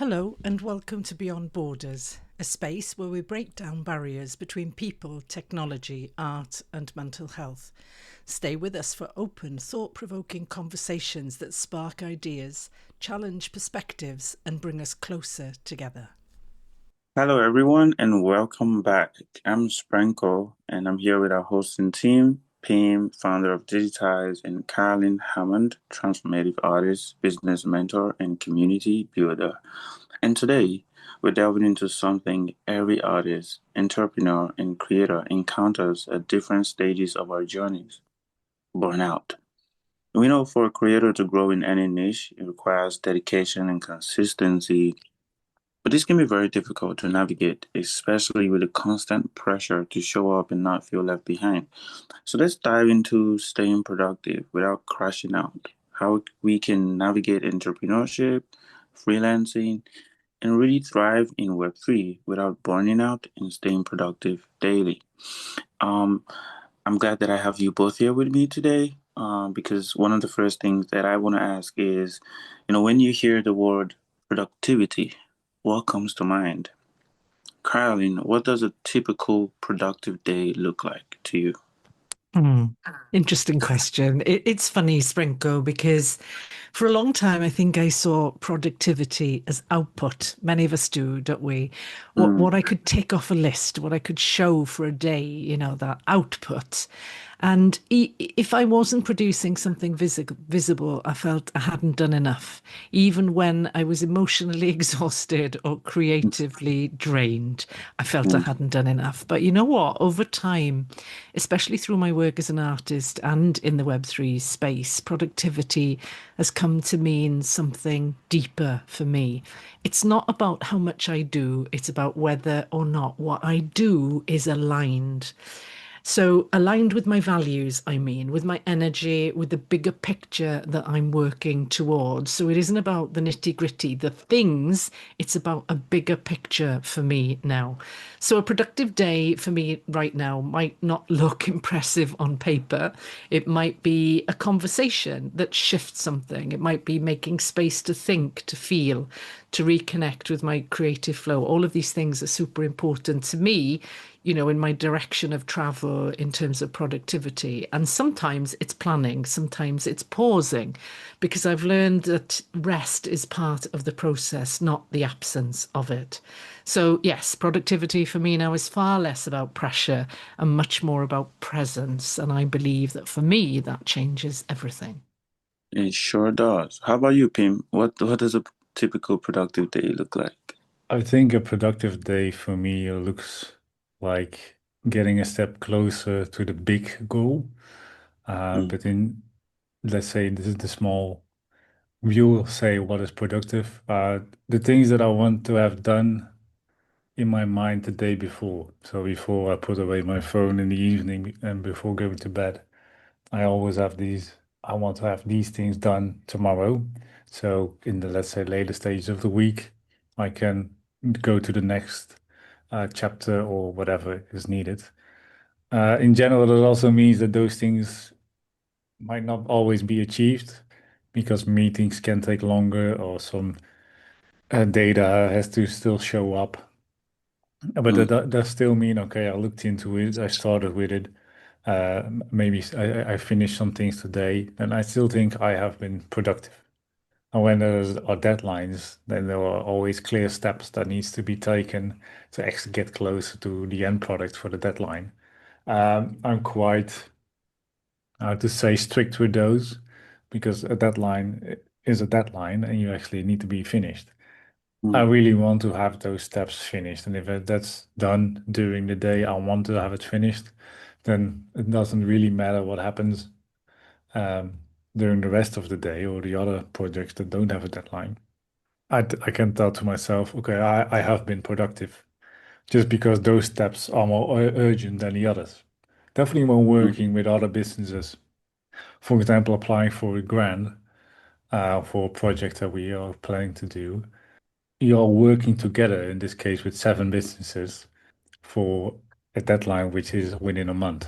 Hello, and welcome to Beyond Borders, a space where we break down barriers between people, technology, art, and mental health. Stay with us for open, thought provoking conversations that spark ideas, challenge perspectives, and bring us closer together. Hello, everyone, and welcome back. I'm Sprenko, and I'm here with our hosting team, Pim, founder of Digitize, and Carolyn Hammond, transformative artist, business mentor, and community builder. And today, we're delving into something every artist, entrepreneur, and creator encounters at different stages of our journeys: burnout. We know for a creator to grow in any niche, it requires dedication and consistency, but this can be very difficult to navigate, especially with the constant pressure to show up and not feel left behind. So let's dive into staying productive without crashing out, how we can navigate entrepreneurship, freelancing, and really thrive in Web3 without burning out and staying productive daily. Um, I'm glad that I have you both here with me today, because one of the first things that I want to ask is, when you hear the word productivity, what comes to mind? Caroline, what does a typical productive day look like to you? Hmm. Interesting question. It's funny, Sprenko, because for a long time, I think I saw productivity as output. Many of us do, don't we? What Mm, what I could tick off a list, what I could show for a day, that output. And if I wasn't producing something visible, I felt I hadn't done enough, even when I was emotionally exhausted or creatively drained. I felt I mm, hadn't done enough. But you know what? Over time, especially through my work as an artist and in the Web3 space, productivity has come to mean something deeper for me. It's not about how much I do, it's about whether or not what I do is aligned. So, aligned with my values, I mean, with my energy, with the bigger picture that I'm working towards. So, it isn't about the nitty gritty, the things, it's about a bigger picture for me now. So, a productive day for me right now might not look impressive on paper. It might be a conversation that shifts something. It might be making space to think, to feel, to reconnect with my creative flow. All of these things are super important to me, in my direction of travel in terms of productivity. And sometimes it's planning, sometimes it's pausing, because I've learned that rest is part of the process, not the absence of it. So, yes, productivity for me now is far less about pressure and much more about presence. And I believe that for me, that changes everything. it sure does. How about you, Pim? What does a typical productive day look like? I think a productive day for me looks like getting a step closer to the big goal. Mm, But in, let's say, this is the small, we'll say what is productive. The things that I want to have done in my mind the day before. So before I put away my phone in the evening and before going to bed, I always have I want to have these things done tomorrow. So in the, let's say, later stage of the week, I can go to the next chapter or whatever is needed. In general, it also means that those things might not always be achieved because meetings can take longer or some data has to still show up. But mm, that does still mean, okay, I looked into it, I started with it. Maybe I finished some things today, and I still think I have been productive. And when there are deadlines, then there are always clear steps that needs to be taken to actually get closer to the end product for the deadline. I'm quite, how to say, strict with those because a deadline is a deadline and you actually need to be finished. I mm, really want to have those steps finished. And if that's done during the day, I want to have it finished, then it doesn't really matter what happens um, during the rest of the day or the other projects that don't have a deadline. I can tell to myself, okay, I have been productive just because those steps are more urgent than the others. Definitely when mm, working with other businesses, for example, applying for a grant for a project that we are planning to do, you're working together, in this case with seven businesses, for a deadline which is within a month.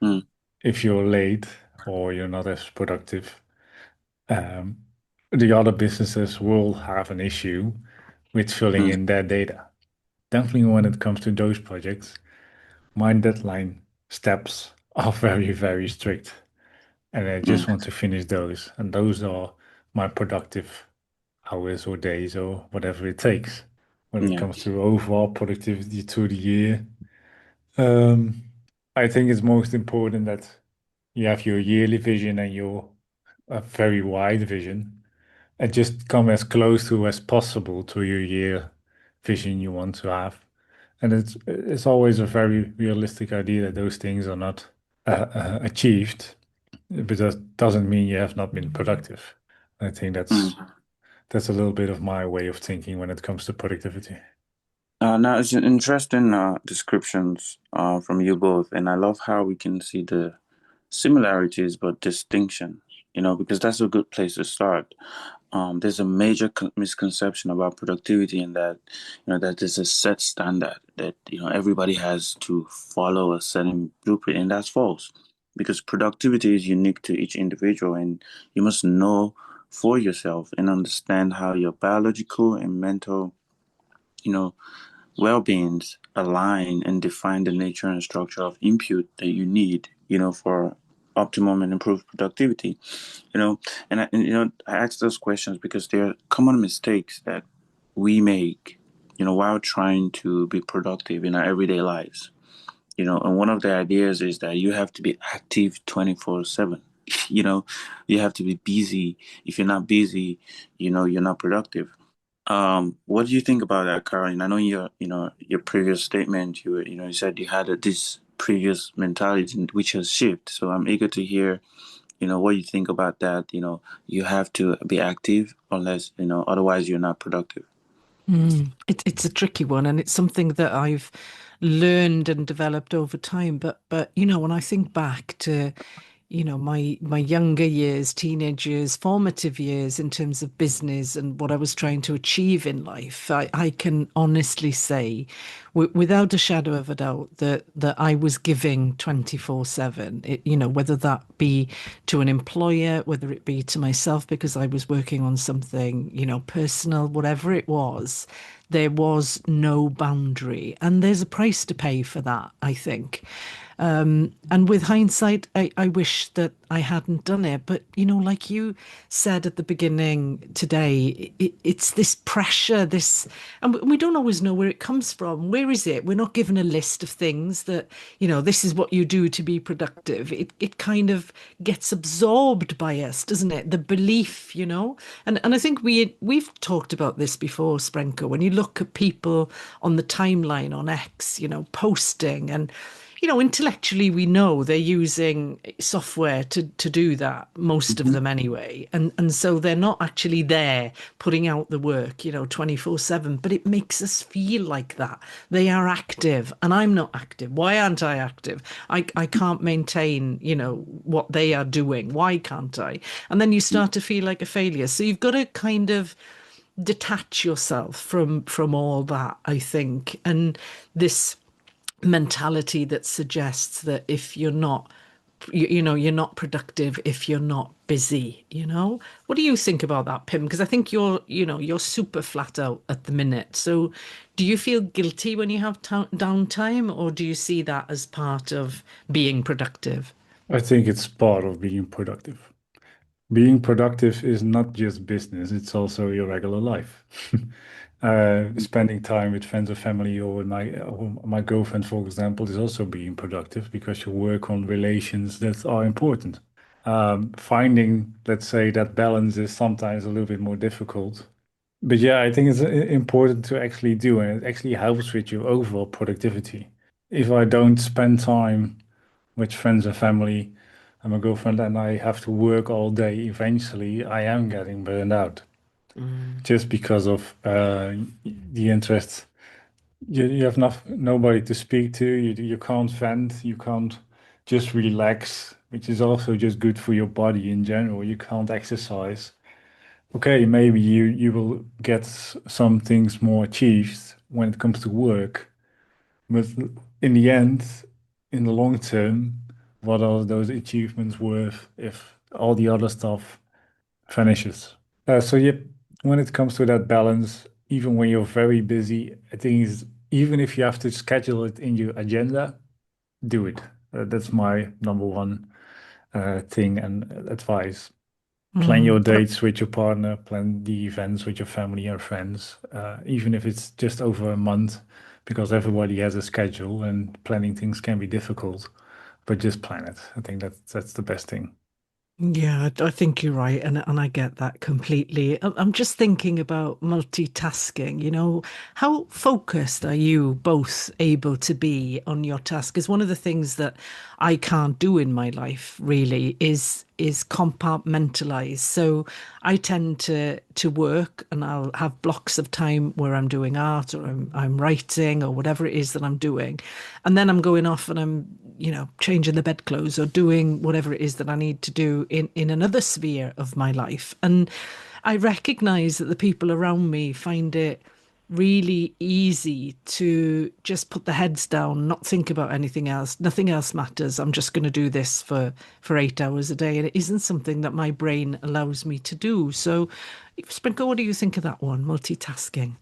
mm, If you're late or you're not as productive, um, the other businesses will have an issue with filling Mm, in their data. Definitely when it comes to those projects, my deadline steps are very, very strict. And I just mm, want to finish those. And those are my productive hours or days or whatever it takes. When it yeah. comes to overall productivity through the year, um, I think it's most important that you have your yearly vision and your very wide vision, and just come as close to as possible to your year vision you want to have. And it's always a very realistic idea that those things are not achieved, but that doesn't mean you have not been productive. I think Mm. that's a little bit of my way of thinking when it comes to productivity. Now it's an interesting descriptions from you both, and I love how we can see the similarities but distinction. Because that's a good place to start. There's a major misconception about productivity in that, that there's a set standard that, everybody has to follow a certain blueprint, and that's false. Because productivity is unique to each individual, and you must know for yourself and understand how your biological and mental, you know, well-beings align and define the nature and structure of input that you need, for optimum and improved productivity. You know, I ask those questions because they're common mistakes that we make, while trying to be productive in our everyday lives. And one of the ideas is that you have to be active 24/7. You know, you have to be busy. If you're not busy, you're not productive. What do you think about that, Caroline? I know in your previous statement, you said you had this previous mentality which has shifted. So I'm eager to hear, what you think about that. You have to be active unless, otherwise you're not productive. It's a tricky one, and it's something that I've learned and developed over time. But when I think back to my younger years, teenage years, formative years in terms of business and what I was trying to achieve in life, I can honestly say, without a shadow of a doubt, that I was giving 24/7. Whether that be to an employer, whether it be to myself because I was working on something, personal, whatever it was, there was no boundary. And there's a price to pay for that, I think. And with hindsight, I wish that I hadn't done it. But, like you said at the beginning today, it's this pressure, and we don't always know where it comes from. Where is it? We're not given a list of things that, this is what you do to be productive. It kind of gets absorbed by us, doesn't it? The belief, and I think we've talked about this before, Sprenko, when you look at people on the timeline on X, posting and intellectually we know they're using software to do that, most of Mhm. them anyway. And so they're not actually there putting out the work, 24/7, but it makes us feel like that. They are active and I'm not active. Why aren't I active? I can't maintain, what they are doing. Why can't I? And then you start to feel like a failure. So you've got to kind of detach yourself from all that, I think. And this mentality that suggests that if you're not you're not productive if you're not busy. What do you think about that, Pim? Because I think you're super flat out at the minute. So do you feel guilty when you have downtime, or do you see that as part of being productive? I think it's part of being productive. Being productive is not just business, it's also your regular life. Spending time with friends or family or my girlfriend, for example, is also being productive because you work on relations that are important. Finding, let's say, that balance is sometimes a little bit more difficult. But yeah, I think it's important to actually do, and it actually helps with your overall productivity. If I don't spend time with friends and family and my girlfriend and I have to work all day, eventually I am getting burned out Mm. just because of the interest. You have nobody to speak to. You can't vent. You can't just relax, which is also just good for your body in general. You can't exercise. Okay, maybe you will get some things more achieved when it comes to work, but in the end, in the long term, what are those achievements worth if all the other stuff vanishes? So yeah, when it comes to that balance, even when you're very busy, I think even if you have to schedule it in your agenda, do it. That's my number one thing and advice. Plan your Mm. dates with your partner, plan the events with your family and friends, even if it's just over a month, because everybody has a schedule and planning things can be difficult, but just plan it. I think that's the best thing. Yeah, I think you're right, and I get that completely. I'm just thinking about multitasking. How focused are you both able to be on your task? Because one of the things that I can't do in my life really is compartmentalize. So I tend to work, and I'll have blocks of time where I'm doing art or I'm writing or whatever it is that I'm doing, and then I'm going off and I'm changing the bedclothes or doing whatever it is that I need to do in another sphere of my life. And I recognize that the people around me find it really easy to just put their heads down, not think about anything else. Nothing else matters. I'm just going to do this for 8 hours a day, and it isn't something that my brain allows me to do. So, Sprinkle, what do you think of that one? Multitasking.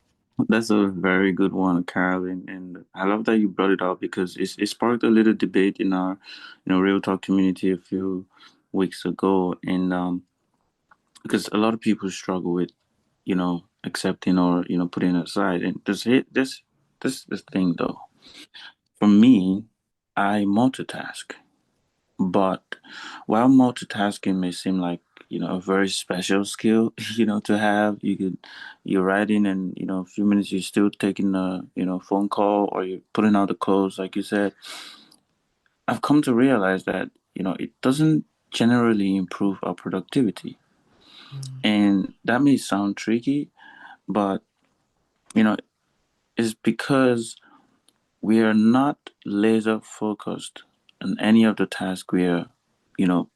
That's a very good one, Carolyn, and I love that you brought it up because it sparked a little debate in our, Real Talk community a few weeks ago, and because a lot of people struggle with, accepting or putting it aside, and this thing though, for me, I multitask. But while multitasking may seem like, a very special skill, to have, you're writing and, a few minutes you're still taking a, phone call or you're putting out the clothes, like you said. I've come to realize that, it doesn't generally improve our productivity. Mm. And that may sound tricky, but, you know, it's because we are not laser focused on any of the tasks we are,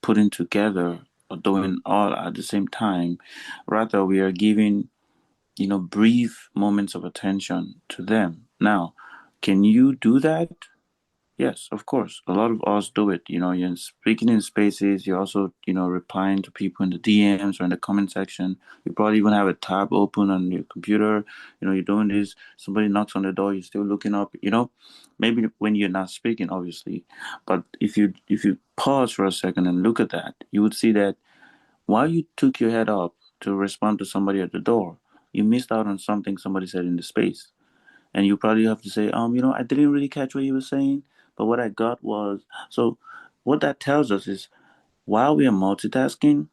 putting together or doing all at the same time. Rather, we are giving, brief moments of attention to them. Now, can you do that? Yes, of course. A lot of us do it. You're speaking in spaces. You're also, replying to people in the DMs or in the comment section. You probably even have a tab open on your computer. You're doing this. Somebody knocks on the door. You're still looking up. Maybe when you're not speaking, obviously. But if you pause for a second and look at that, you would see that while you took your head up to respond to somebody at the door, you missed out on something somebody said in the space. And you probably have to say, I didn't really catch what you were saying, but what I got was so. What that tells us is while we are multitasking,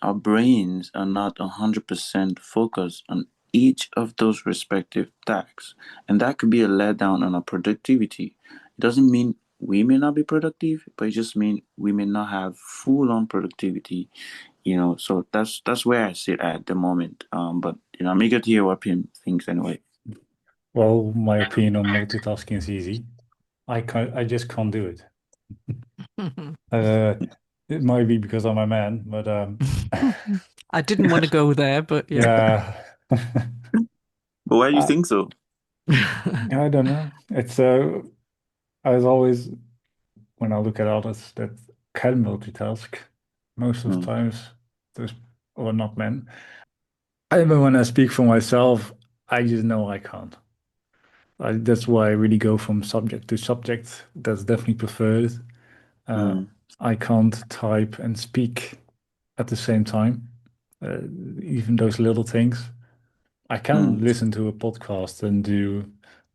our brains are not 100% focused on each of those respective tasks, and that could be a letdown on our productivity. It doesn't mean we may not be productive, but it just means we may not have full on productivity. So that's where I sit at the moment. But I'm eager to hear what Pim thinks anyway. Well, my opinion on multitasking is easy. I just can't do it. Uh, it might be because I'm a man, but I didn't want to go there, but yeah. yeah. But why do you I, think so? I don't know. It's as always when I look at others that can multitask, most of the Mm, times there's or not men. I know when I speak for myself, I just know I can't. That's why I really go from subject to subject. That's definitely preferred. Uh, mm, I can't type and speak at the same time. Uh, Even those little things. I can mm, listen to a podcast and do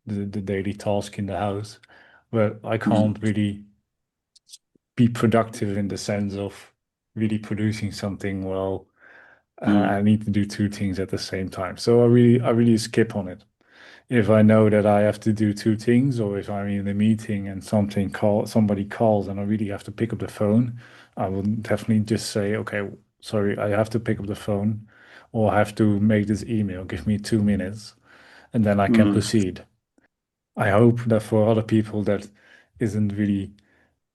the daily task in the house, but I mm, can't really be productive in the sense of really producing something well. mm, I need to do two things at the same time. So I really skip on it. If I know that I have to do two things, or if I'm in a meeting and somebody calls and I really have to pick up the phone, I will definitely just say, okay, sorry, I have to pick up the phone, or I have to make this email. Give me 2 minutes, and then I can mm, proceed. I hope that for other people that isn't really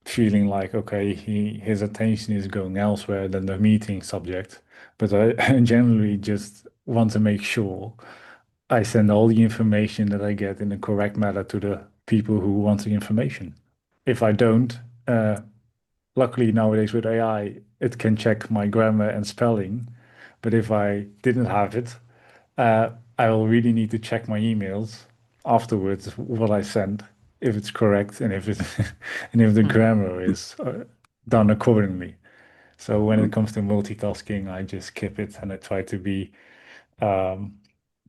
feeling like, okay, his attention is going elsewhere than the meeting subject. But I generally just want to make sure I send all the information that I get in the correct manner to the people who want the information. If I don't, luckily nowadays with AI, it can check my grammar and spelling, But if I didn't have it, uh, I will really need to check my emails afterwards what I sent, if it's correct and if it and if the grammar is done accordingly. So when it Mm. comes to multitasking, I just skip it and I try to be um,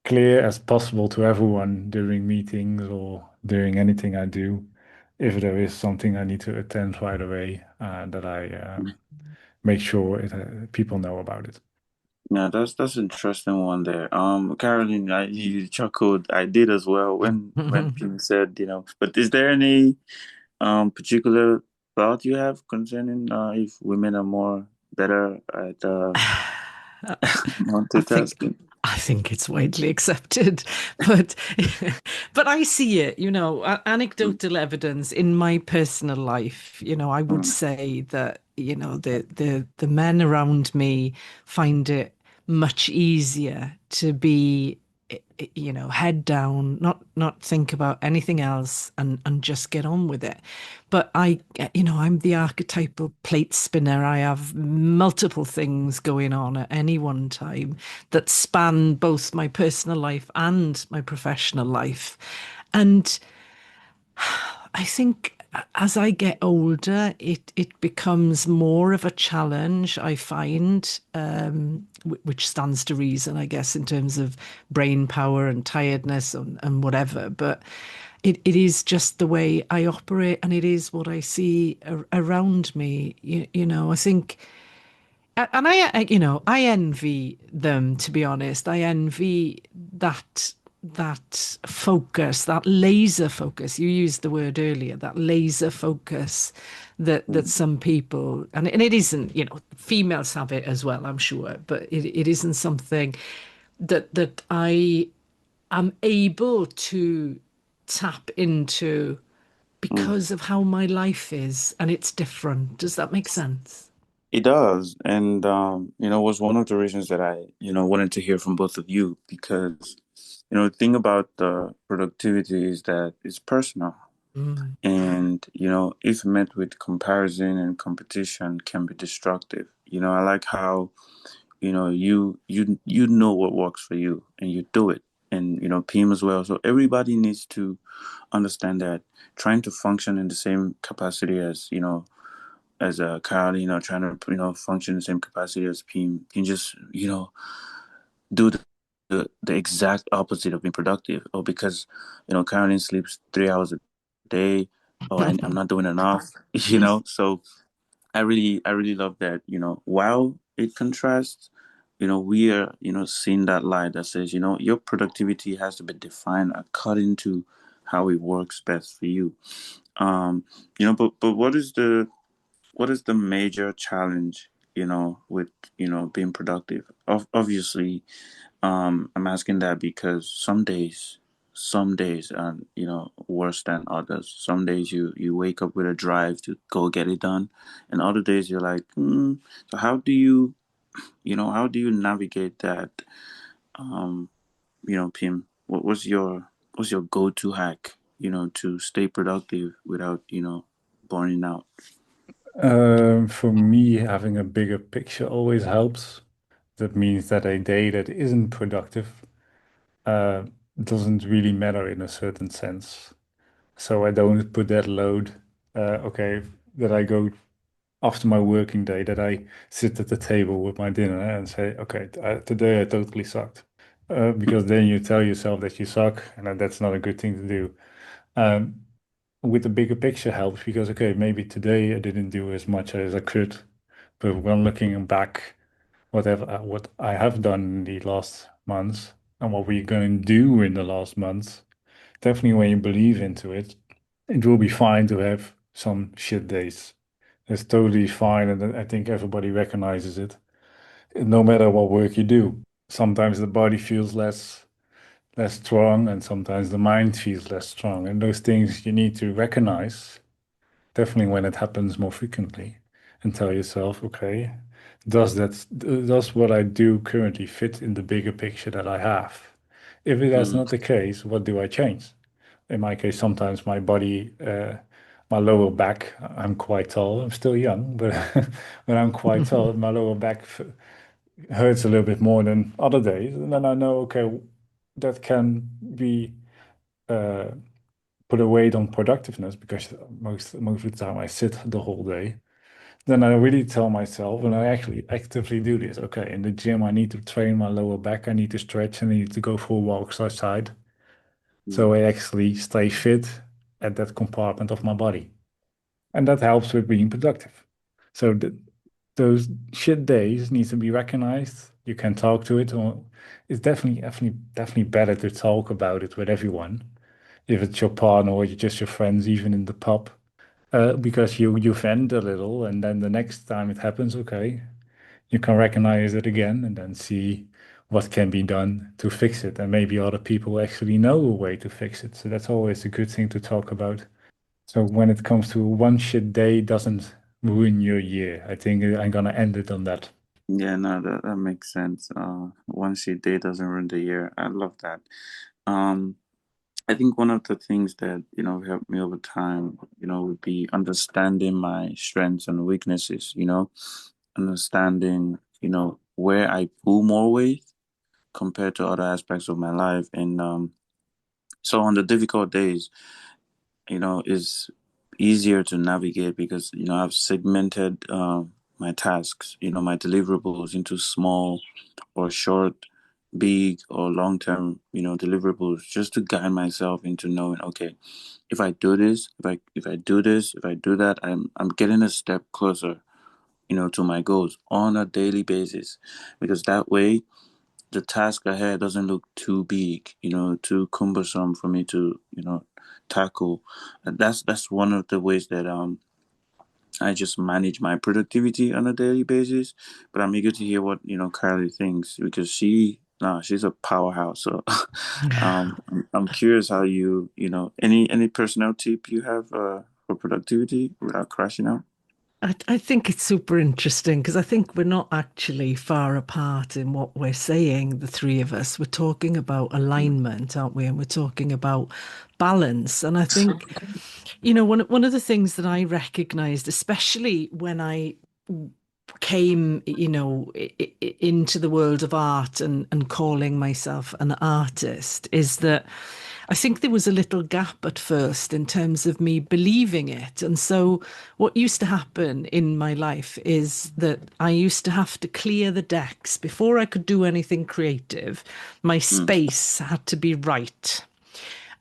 clear as possible to everyone during meetings or during anything I do. If there is something I need to attend right away, that I make sure people know about it. Yeah, that's an interesting one there. Caroline, you chuckled. I did as well when people said, But is there any particular thought you have concerning if women are more better at I think multitasking? I think it's widely accepted, but but I see it, anecdotal evidence in my personal life. I would Mm, say that, the men around me find it much easier to be, head down, not think about anything else and just get on with it. But I'm the archetypal plate spinner. I have multiple things going on at any one time that span both my personal life and my professional life. And I think as I get older, it becomes more of a challenge, I find, which stands to reason, I guess, in terms of brain power and tiredness and whatever. But it is just the way I operate, and it is what I see around me. I think, and I envy them, to be honest. I envy that focus, that laser focus. You used the word earlier, that laser focus that mm. some people, and it isn't, females have it as well, I'm sure, but it isn't something that I am able to tap into Mm. because of how my life is, and it's different. Does that make sense? It does, and was one of the reasons that I wanted to hear from both of you because the thing about the productivity is that it's personal. Mm. And, if met with comparison and competition can be destructive. I like how, you know what works for you and you do it. And, PM as well. So everybody needs to understand that trying to function in the same capacity as, as a Kyle, trying to, function in the same capacity as PM can just, do the exact opposite of being productive. Or because, Caroline sleeps 3 hours a day, or I'm not doing enough, So I really love that, while it contrasts, we are, seeing that light that says, your productivity has to be defined according to how it works best for you. But what is the major challenge, with, being productive? Obviously, I'm asking that because some days are, worse than others. Some days you wake up with a drive to go get it done, and other days you're like, so how do you navigate that? Pim, what's your go-to hack, to stay productive without, burning out? For me, having a bigger picture always helps. That means that a day that isn't productive uh, doesn't really matter in a certain sense. So I don't put that load, okay, that I go after my working day, that I sit at the table with my dinner and say, okay, today I totally sucked. Because then you tell yourself that you suck, and that's not a good thing to do. Um, with the bigger picture helps because, okay, maybe today I didn't do as much as I could, but when looking back, what I have done in the last months and what we're going to do in the last months, definitely when you believe into it, it will be fine to have some shit days. It's totally fine, and I think everybody recognizes it. No matter what work you do, sometimes the body feels less strong, and sometimes the mind feels less strong. And those things you need to recognize, definitely when it happens more frequently, and tell yourself, okay, does what I do currently fit in the bigger picture that I have? If that's Mm, not the case, what do I change? In my case, sometimes my body, my lower back, I'm quite tall. I'm still young, but but I'm quite tall. My lower back hurts a little bit more than other days. And then I know, okay, that can be uh, put a weight on productiveness because most of the time I sit the whole day. Then I really tell myself, and I actually actively do this. Okay, in the gym, I need to train my lower back. I need to stretch. I need to go for walks outside. Mm. So I actually stay fit at that compartment of my body. And that helps with being productive. So those shit days need to be recognized. You can talk to it, or it's definitely better to talk about it with everyone. If it's your partner or just your friends, even in the pub, because you vent a little, and then the next time it happens, okay, you can recognize it again, and then see what can be done to fix it. And maybe other people actually know a way to fix it. So that's always a good thing to talk about. So when it comes to one shit day doesn't ruin your year, I think I'm gonna end it on that. Yeah, no, that makes sense. One sheet day doesn't ruin the year. I love that. Um, I think one of the things that, helped me over time, would be understanding my strengths and weaknesses, understanding, where I pull more weight compared to other aspects of my life. And so on the difficult days, is easier to navigate because, I've segmented my tasks, my deliverables into small or short, big or long term, deliverables just to guide myself into knowing, okay, if I do this, if I do this, if I do that, I'm getting a step closer, to my goals on a daily basis. Because that way the task ahead doesn't look too big, too cumbersome for me to, tackle. And that's one of the ways that I just manage my productivity on a daily basis. But I'm eager to hear what, Kylie thinks because she's a powerhouse. So I'm curious how any personnel tip you have for productivity without crashing out. I think it's super interesting because I think we're not actually far apart in what we're saying, the three of us. We're talking about alignment, aren't we? And we're talking about balance. And I think, one of the things that I recognized, especially when I came, into the world of art and calling myself an artist, is that I think there was a little gap at first in terms of me believing it. And so, what used to happen in my life is that I used to have to clear the decks before I could do anything creative. My Mm, space had to be right.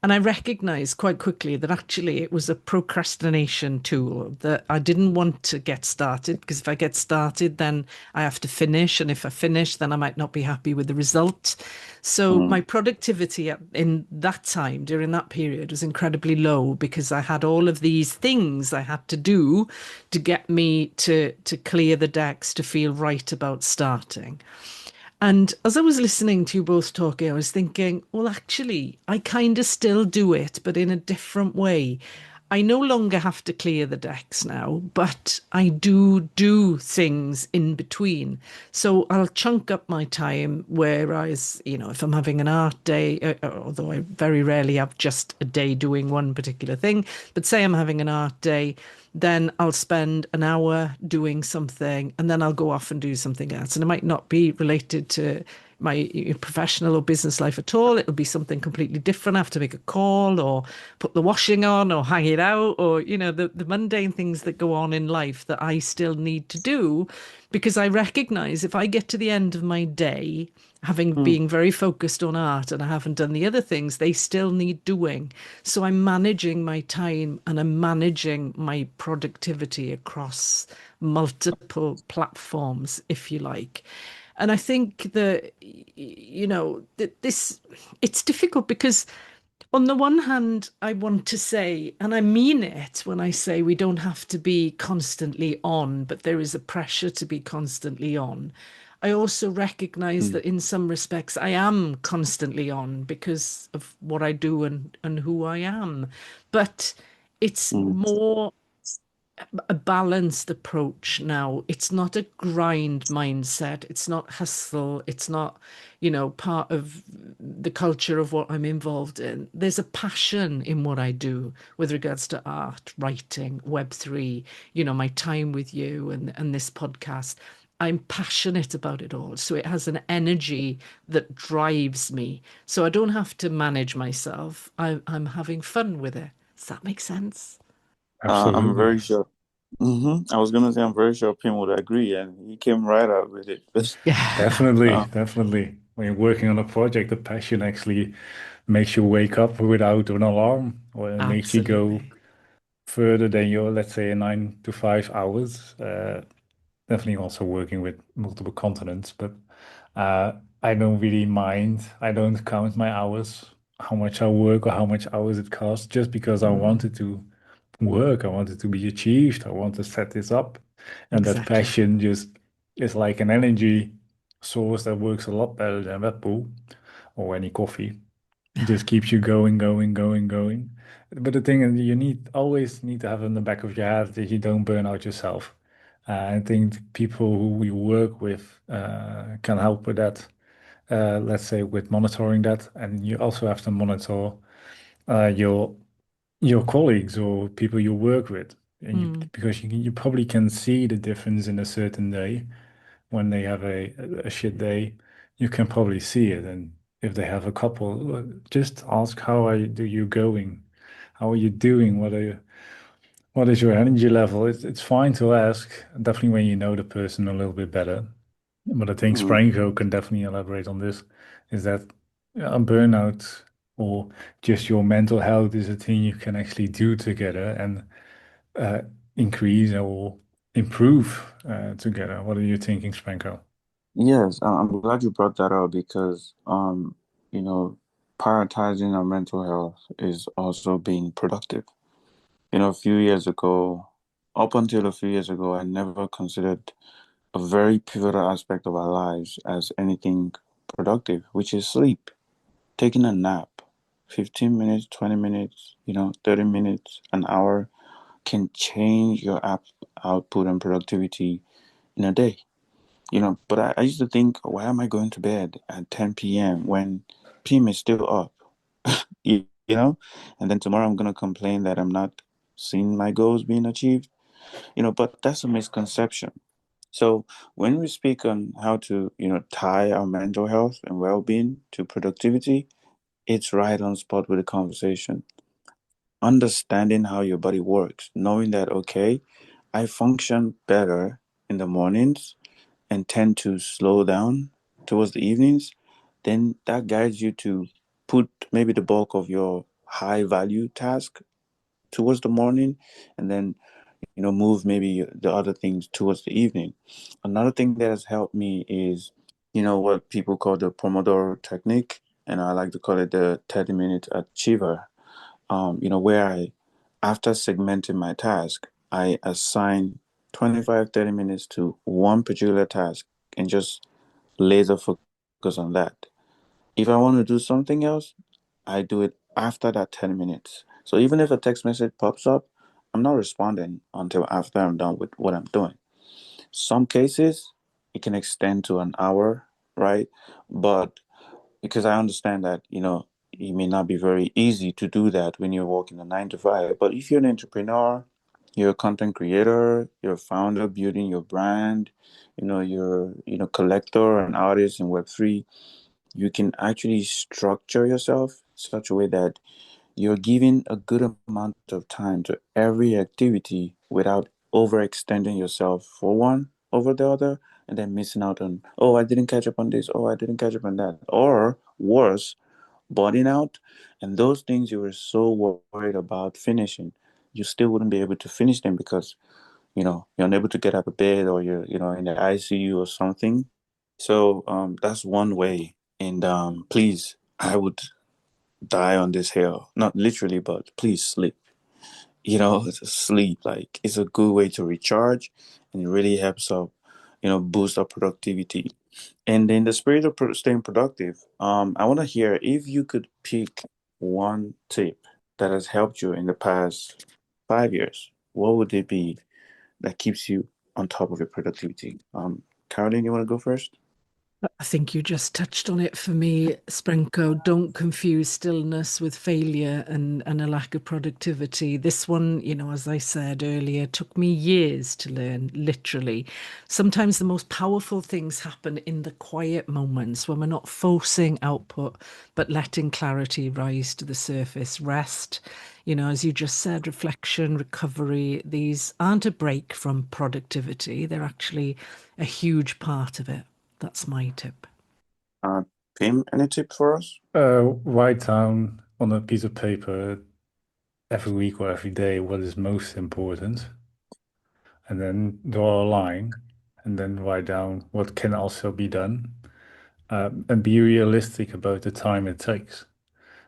And I recognized quite quickly that actually it was a procrastination tool, that I didn't want to get started because if I get started, then I have to finish. And if I finish, then I might not be happy with the result. So my mm, productivity in that time, during that period, was incredibly low because I had all of these things I had to do to get me to clear the decks, to feel right about starting. And as I was listening to you both talking, I was thinking, well, actually, I kind of still do it, but in a different way. I no longer have to clear the decks now, but I do things in between. So I'll chunk up my time, whereas, if I'm having an art day, although I very rarely have just a day doing one particular thing, but say I'm having an art day, then I'll spend an hour doing something and then I'll go off and do something else. And it might not be related to my professional or business life at all. It'll be something completely different. I have to make a call or put the washing on or hang it out or, the mundane things that go on in life that I still need to do because I recognize if I get to the end of my day, having mm, been very focused on art and I haven't done the other things, they still need doing. So I'm managing my time and I'm managing my productivity across multiple platforms, if you like. And I think that, that it's difficult because on the one hand, I want to say, and I mean it when I say we don't have to be constantly on, but there is a pressure to be constantly on. I also recognize mm, that in some respects I am constantly on because of what I do and who I am. But it's mm, more a balanced approach now. It's not a grind mindset. It's not hustle. It's not, part of the culture of what I'm involved in. There's a passion in what I do with regards to art, writing, Web3, my time with you and this podcast. I'm passionate about it all. So it has an energy that drives me. So I don't have to manage myself. I'm having fun with it. Does that make sense? I'm Absolutely. very sure. I was gonna say I'm very sure Pim would agree, and he came right out with it. Yeah, Definitely, uh, definitely. When you're working on a project, the passion actually makes you wake up without an alarm, or it makes you go absolutely. further than your, let's say, 9 to 5 hours. Definitely also working with multiple continents, but uh, I don't really mind. I don't count my hours, how much I work or how much hours it costs, just because I Mm, wanted to work. I want it to be achieved. I want to set this up. And that exactly. passion just is like an energy source that works a lot better than Red Bull or any coffee. It just keeps you going, going, going, going. But the thing is, you always need to have in the back of your head that you don't burn out yourself. I think people who we work with can help with that. Let's say with monitoring that, and you also have to monitor your colleagues or people you work with, and Mm, because you probably can see the difference in a certain day when they have a shit day, you can probably see it. And if they have a couple, just ask do you going? How are you doing? What is your energy level? It's fine to ask, definitely when you know the person a little bit better. But I think mhm. Sprenko can definitely elaborate on this, is that a burnout or just your mental health is a thing you can actually do together and uh, increase or improve together. What are you thinking, Sprenko? Yes, I'm glad you brought that up because, you know, prioritizing our mental health is also being productive. A few years ago, up until a few years ago, I never considered a very pivotal aspect of our lives as anything productive, which is sleep, taking a nap. 15 minutes, 20 minutes, 30 minutes, an hour can change your output and productivity in a day. But I used to think, why am I going to bed at 10 p.m. when PM is still up? You know? And then tomorrow I'm going to complain that I'm not seeing my goals being achieved. But that's a misconception. So when we speak on how to, tie our mental health and well-being to productivity, it's right on spot with the conversation. Understanding how your body works, knowing that, okay, I function better in the mornings and tend to slow down towards the evenings, then that guides you to put maybe the bulk of your high value task towards the morning and then move maybe the other things towards the evening. Another thing that has helped me is what people call the Pomodoro technique, and I like to call it the 30-minute achiever. Where after segmenting my task, I assign 25, 30 minutes to one particular task and just laser focus on that. If I want to do something else, I do it after that 10 minutes. So even if a text message pops up, I'm not responding until after I'm done with what I'm doing. Some cases, it can extend to an hour, right? But because I understand that, it may not be very easy to do that when you're working a 9 to 5. But if you're an entrepreneur, you're a content creator, you're a founder building your brand, you're, collector and artist in Web3, you can actually structure yourself such a way that you're giving a good amount of time to every activity without overextending yourself for one over the other and then missing out on, oh, I didn't catch up on this, oh, I didn't catch up on that. Or worse, burning out. And those things you were so worried about finishing, you still wouldn't be able to finish them because, you're unable to get out of bed or you're, in the ICU or something. So that's one way. And please, I would die on this hill. Not literally, but please sleep. Sleep, like, it's a good way to recharge and it really helps up, boost our productivity. And in the spirit of staying productive, I want to hear if you could pick one tip that has helped you in the past 5 years, what would it be that keeps you on top of your productivity? Caroline, you want to go first? I think you just touched on it for me, Sprenko. Don't confuse stillness with failure and a lack of productivity. This one, as I said earlier, took me years to learn, literally. Sometimes the most powerful things happen in the quiet moments when we're not forcing output, but letting clarity rise to the surface. Rest, as you just said, reflection, recovery, these aren't a break from productivity. They're actually a huge part of it. That's my tip. Uh, Pim, any tip for us? Write down on a piece of paper every week or every day what is most important, and then draw a line, and then write down what can also be done, and be realistic about the time it takes.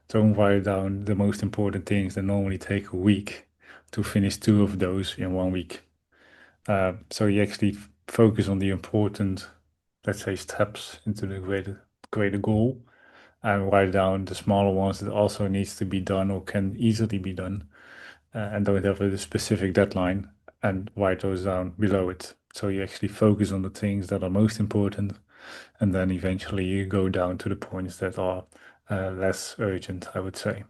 Don't write down the most important things that normally take a week to finish two of those in 1 week. So you actually focus on the important, let's say, steps into the greater goal, and write down the smaller ones that also needs to be done or can easily be done, and don't have a specific deadline, and write those down below it. So you actually focus on the things that are most important, and then eventually you go down to the points that are less urgent, I would say.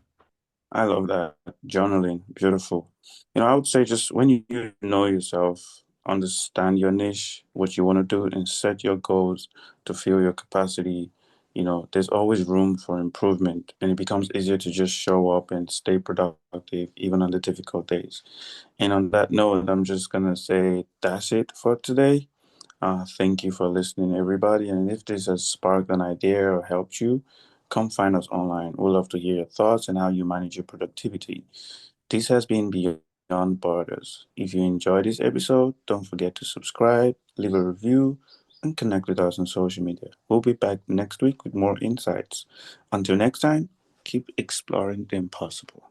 I love that. Journaling, beautiful. I would say just when you know yourself, understand your niche, what you want to do, and set your goals to fill your capacity, there's always room for improvement, and it becomes easier to just show up and stay productive even on the difficult days. And on that note, I'm just gonna say that's it for today. Thank you for listening, everybody. And if this has sparked an idea or helped you, come find us online. We'd love to hear your thoughts and how you manage your productivity. This has been Beyond Borders. If you enjoyed this episode, don't forget to subscribe, leave a review, and connect with us on social media. We'll be back next week with more insights. Until next time, keep exploring the impossible.